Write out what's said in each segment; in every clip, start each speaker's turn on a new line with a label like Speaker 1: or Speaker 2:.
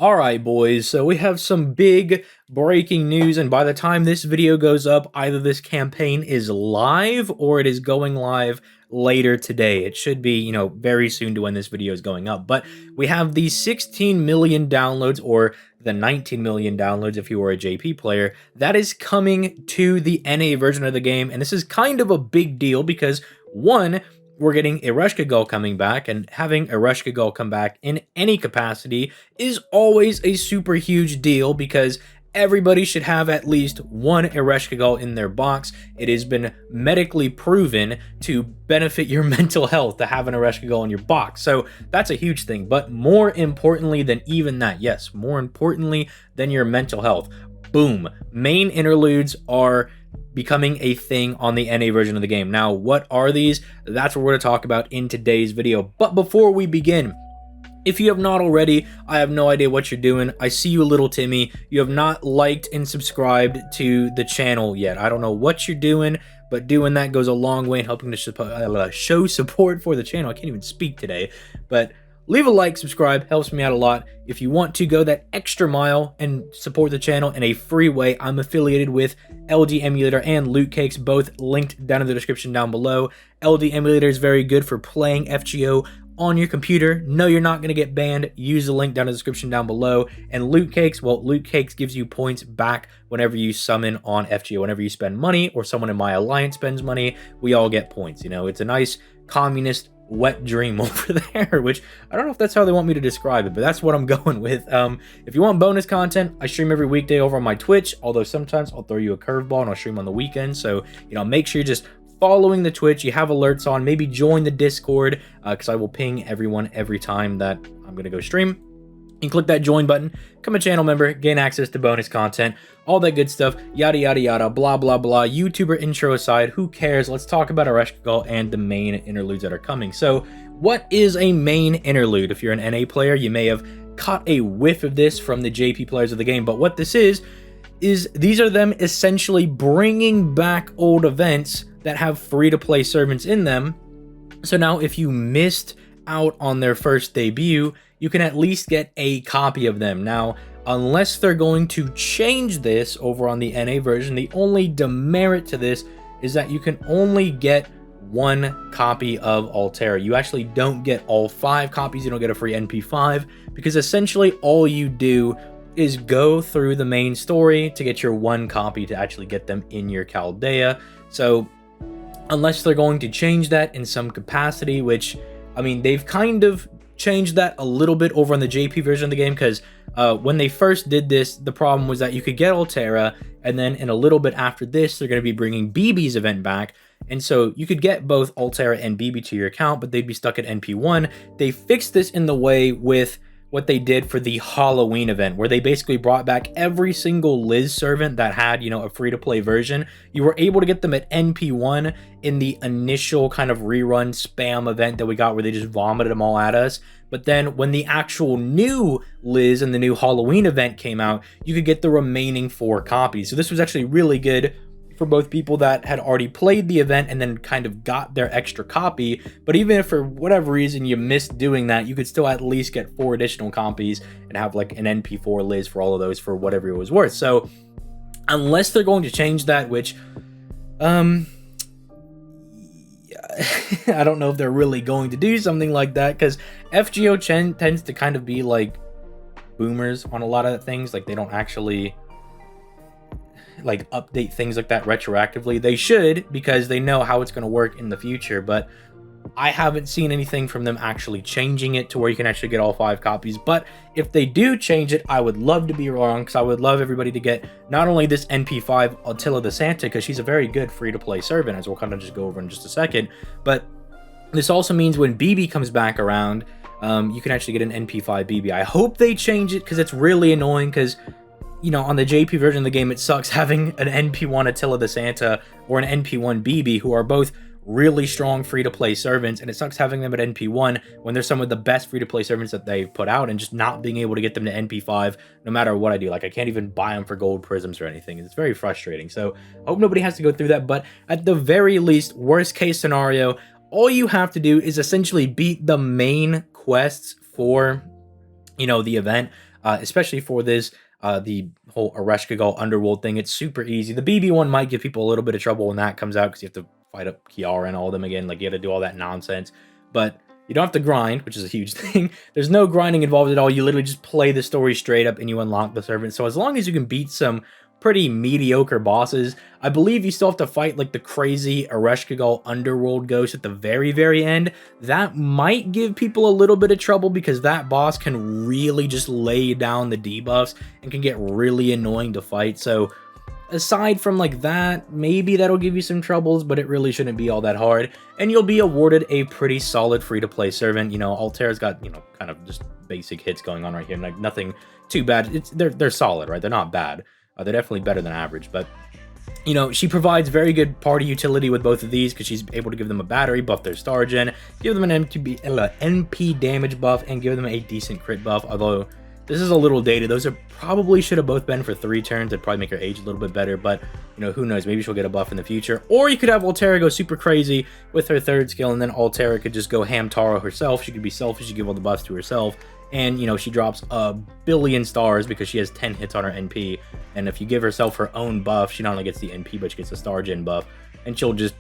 Speaker 1: Alright boys, so we have some big breaking news, and by the time this video goes up, either this campaign is live or it is going live later today. It should be, very soon to when this video is going up. But we have the 16 million downloads, or the 19 million downloads if you were a JP player, that is coming to the NA version of the game, and this is kind of a big deal because, one, we're getting Yugioh coming back, and having Yugioh come back in any capacity is always a super huge deal because everybody should have at least one Yugioh in their box. It has been medically proven to benefit your mental health to have an Yugioh in your box. So that's a huge thing. But more importantly than even that, yes, more importantly than your mental health, boom, main interludes are becoming a thing on the NA version of the game. Now, what are these? That's what we're going to talk about in today's video. But before we begin, if you have not already, I have no idea what you're doing. I see you, little Timmy. You have not liked and subscribed to the channel yet. I don't know what you're doing, but doing that goes a long way in helping to show support for the channel. I can't even speak today, but leave a like, subscribe, helps me out a lot. If you want to go that extra mile and support the channel in a free way, I'm affiliated with LD Emulator and Loot Cakes, both linked down in the description down below. LD Emulator is very good for playing FGO on your computer. No, you're not going to get banned. Use the link down in the description down below. And Loot Cakes, well, Loot Cakes gives you points back whenever you summon on FGO. Whenever you spend money or someone in my alliance spends money, we all get points. It's a nice communist wet dream over there, which I don't know if that's how they want me to describe it, but that's what I'm going with. If you want bonus content, I stream every weekday over on my Twitch, although sometimes I'll throw you a curveball and I'll stream on the weekend. So, make sure you're just following the Twitch, you have alerts on, maybe join the Discord, because I will ping everyone every time that I'm going to go stream. You can click that join button, become a channel member, gain access to bonus content, all that good stuff, yada yada yada, blah blah blah. YouTuber intro aside, who cares? Let's talk about Yugioh and the main interludes that are coming. So, what is a main interlude? If you're an NA player, you may have caught a whiff of this from the JP players of the game, but what this is these are them essentially bringing back old events that have free-to-play servants in them. So now if you missed out on their first debut, you can at least get a copy of them. Now, unless they're going to change this over on the NA version, the only demerit to this is that you can only get one copy of Altera. You actually don't get all 5 copies. You don't get a free NP5 because essentially all you do is go through the main story to get your one copy to actually get them in your Chaldea. So unless they're going to change that in some capacity, which, I mean, they've kind of changed that a little bit over on the JP version of the game, because when they first did this, the problem was that you could get Altera, and then in a little bit after this, they're going to be bringing BB's event back, and so you could get both Altera and BB to your account, but they'd be stuck at NP1. They fixed this in the way with what they did for the Halloween event, where they basically brought back every single Liz servant that had, a free-to-play version. You were able to get them at NP1 in the initial kind of rerun spam event that we got where they just vomited them all at us. But then when the actual new Liz and the new Halloween event came out, you could get the remaining 4 copies. So this was actually really good for both people that had already played the event and then kind of got their extra copy. But even if for whatever reason you missed doing that, you could still at least get 4 additional copies and have like an NP4 Liz for all of those for whatever it was worth. So unless they're going to change that, which I don't know if they're really going to do something like that, because FGO tends to kind of be like boomers on a lot of things. Like, they don't actually like update things like that retroactively. They should, because they know how it's going to work in the future, but I haven't seen anything from them actually changing it to where you can actually get all 5 copies. But if they do change it, I would love to be wrong, because I would love everybody to get not only this NP5 Attila the Santa, because she's a very good free-to-play servant, as we'll kind of just go over in just a second, but this also means when BB comes back around, you can actually get an NP5 BB. I hope they change it, because it's really annoying, because on the JP version of the game, it sucks having an NP1 Attila the Santa or an NP1 BB, who are both really strong free-to-play servants, and it sucks having them at NP1 when they're some of the best free-to-play servants that they've put out, and just not being able to get them to NP5 no matter what I do. Like, I can't even buy them for gold prisms or anything. It's very frustrating. So I hope nobody has to go through that, but at the very least, worst case scenario, all you have to do is essentially beat the main quests for the event. especially for this. The whole Ereshkigal Underworld thing, it's super easy. The BB one might give people a little bit of trouble when that comes out because you have to fight up Kiara and all of them again. Like, you have to do all that nonsense. But you don't have to grind, which is a huge thing. There's no grinding involved at all. You literally just play the story straight up and you unlock the servant. So as long as you can beat some pretty mediocre bosses, I believe you still have to fight like the crazy Ereshkigal Underworld ghost at the very, very end. That might give people a little bit of trouble because that boss can really just lay down the debuffs and can get really annoying to fight. So aside from like that, maybe that'll give you some troubles, but it really shouldn't be all that hard. And you'll be awarded a pretty solid free-to-play servant. You know, Altera's got, you know, kind of just basic hits going on right here. Like, nothing too bad. They're solid, right? They're not bad. They're definitely better than average, but you know, she provides very good party utility with both of these because she's able to give them a battery, buff their star gen, give them an NP damage buff, and give them a decent crit buff. Although this is a little dated. Those probably should have both been for 3 turns. It'd probably make her age a little bit better, but you know, who knows? Maybe she'll get a buff in the future. Or you could have Altera go super crazy with her 3rd skill, and then Altera could just go Hamtaro herself. She could be selfish, you give all the buffs to herself. And, you know, she drops a billion stars because she has 10 hits on her NP. And if you give herself her own buff, she not only gets the NP, but she gets a star gen buff. And she'll just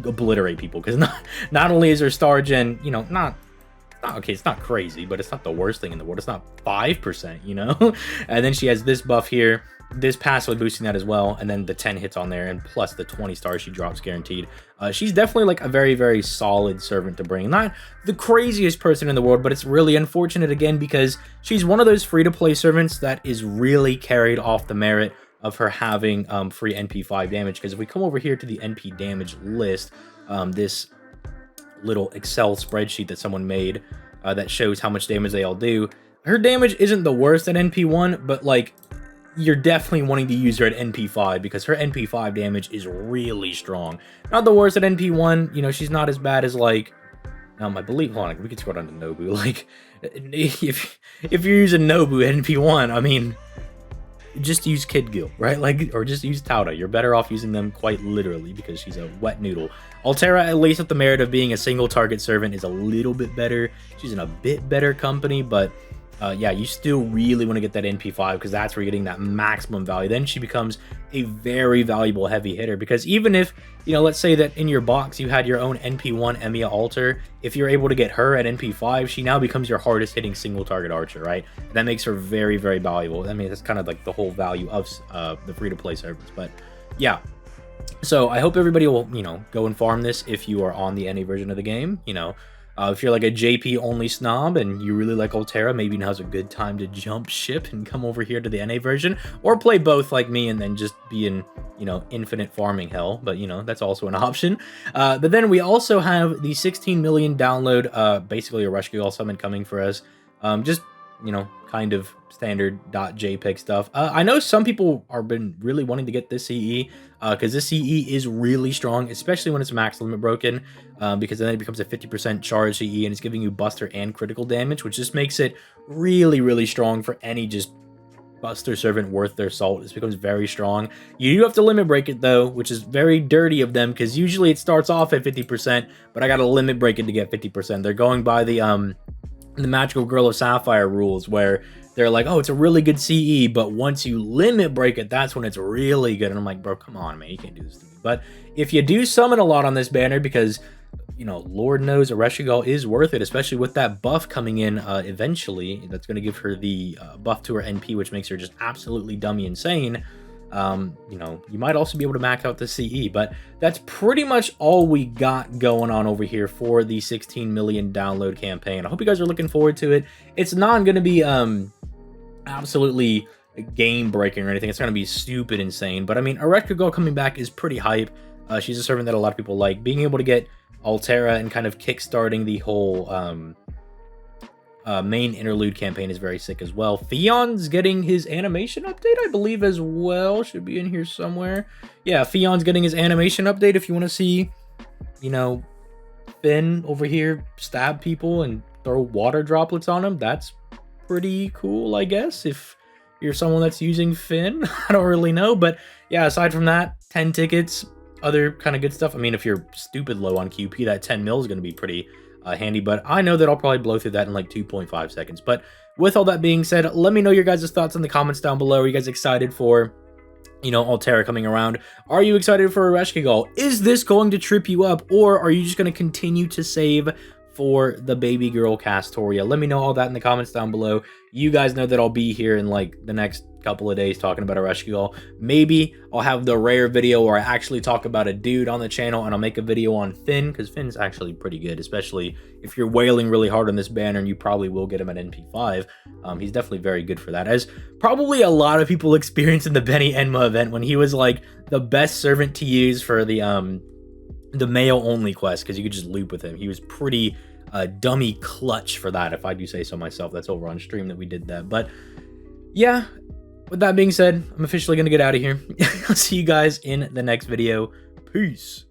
Speaker 1: obliterate people. Because not only is her star gen, you know, okay, it's not crazy, but it's not the worst thing in the world. It's not 5%, you know? And then she has this buff here, this passively boosting that as well, and then the 10 hits on there, and plus the 20 stars she drops guaranteed. She's definitely like a very, very solid servant to bring. Not the craziest person in the world, but it's really unfortunate again because she's one of those free-to-play servants that is really carried off the merit of her having free NP5 damage. Because if we come over here to the NP damage list, this little Excel spreadsheet that someone made that shows how much damage they all do, her damage isn't the worst at NP1, but like, you're definitely wanting to use her at NP5 because her NP5 damage is really strong. Not the worst at NP1, you know, she's not as bad as like, I believe, hold on, we could scroll down to Nobu. Like, if you're using Nobu at NP1, I mean, just use Kid Gil, right? Like, or just use Tauta. You're better off using them quite literally because she's a wet noodle. Altera, at least with the merit of being a single target servant, is a little bit better. She's in a bit better company, but yeah, you still really want to get that NP5 because that's where you're getting that maximum value. Then she becomes a very valuable heavy hitter because even if, you know, let's say that in your box you had your own NP1 Emiya Alter, if you're able to get her at NP5, she now becomes your hardest hitting single target archer, right? And that makes her very, very valuable. I mean, that's kind of like the whole value of the free-to-play servers. But yeah, so I hope everybody will, you know, go and farm this if you are on the NA version of the game, you know. If you're like a JP only snob and you really like Altera, maybe now's a good time to jump ship and come over here to the NA version, or play both like me and then just be in, you know, infinite farming hell. But, you know, that's also an option. But then we also have the 16 million download, basically a Ereshkigal summon coming for us. Just, you know, kind of standard .jpeg stuff. I know some people are been really wanting to get this CE because this CE is really strong, especially when it's max limit broken, because then it becomes a 50% charge CE and it's giving you buster and critical damage, which just makes it really, really strong for any just buster servant worth their salt. This becomes very strong. You do have to limit break it though, which is very dirty of them because usually it starts off at 50%, but I got to limit break it to get 50%. They're going by the Magical Girl of Sapphire rules where they're like, oh, it's a really good CE, but once you limit break it, that's when it's really good. And I'm like, bro, come on, man, you can't do this to me. But if you do summon a lot on this banner, because, you know, Lord knows Ereshkigal is worth it, especially with that buff coming in eventually. That's going to give her the buff to her NP, which makes her just absolutely dummy insane. You know, you might also be able to max out the CE, but that's pretty much all we got going on over here for the 16 million download campaign. I hope you guys are looking forward to it. It's not going to be absolutely game breaking or anything. It's going to be stupid insane, but I mean, Ereshkigal coming back is pretty hype. She's a servant that a lot of people like. Being able to get Altera and kind of kickstarting the whole main interlude campaign is very sick as well. Fion's getting his animation update, I believe, as well. Should be in here somewhere. Yeah, Fion's getting his animation update. If you want to see, you know, Finn over here stab people and throw water droplets on them, that's pretty cool, I guess, if you're someone that's using Finn. I don't really know, but yeah, aside from that, 10 tickets, other kind of good stuff. I mean, if you're stupid low on QP, that 10 mil is going to be pretty handy, but I know that I'll probably blow through that in like 2.5 seconds. But with all that being said, let me know your guys' thoughts in the comments down below. Are you guys excited for, you know, Altera coming around? Are you excited for Ereshkigal? Is this going to trip you up, or are you just going to continue to save for the baby girl Castoria? Let me know all that in the comments down below. You guys know that I'll be here in like the next couple of days talking about Ereshkigal. Maybe I'll have the rare video where I actually talk about a dude on the channel, and I'll make a video on Finn, because Finn's actually pretty good, especially if you're wailing really hard on this banner, and you probably will get him at NP5. He's definitely very good for that, as probably a lot of people experienced in the Benny Enma event, when he was like the best servant to use for the male only quest, because you could just loop with him. He was pretty dummy clutch for that, if I do say so myself. That's over on stream that we did that. But yeah, with that being said, I'm officially going to get out of here. I'll see you guys in the next video. Peace.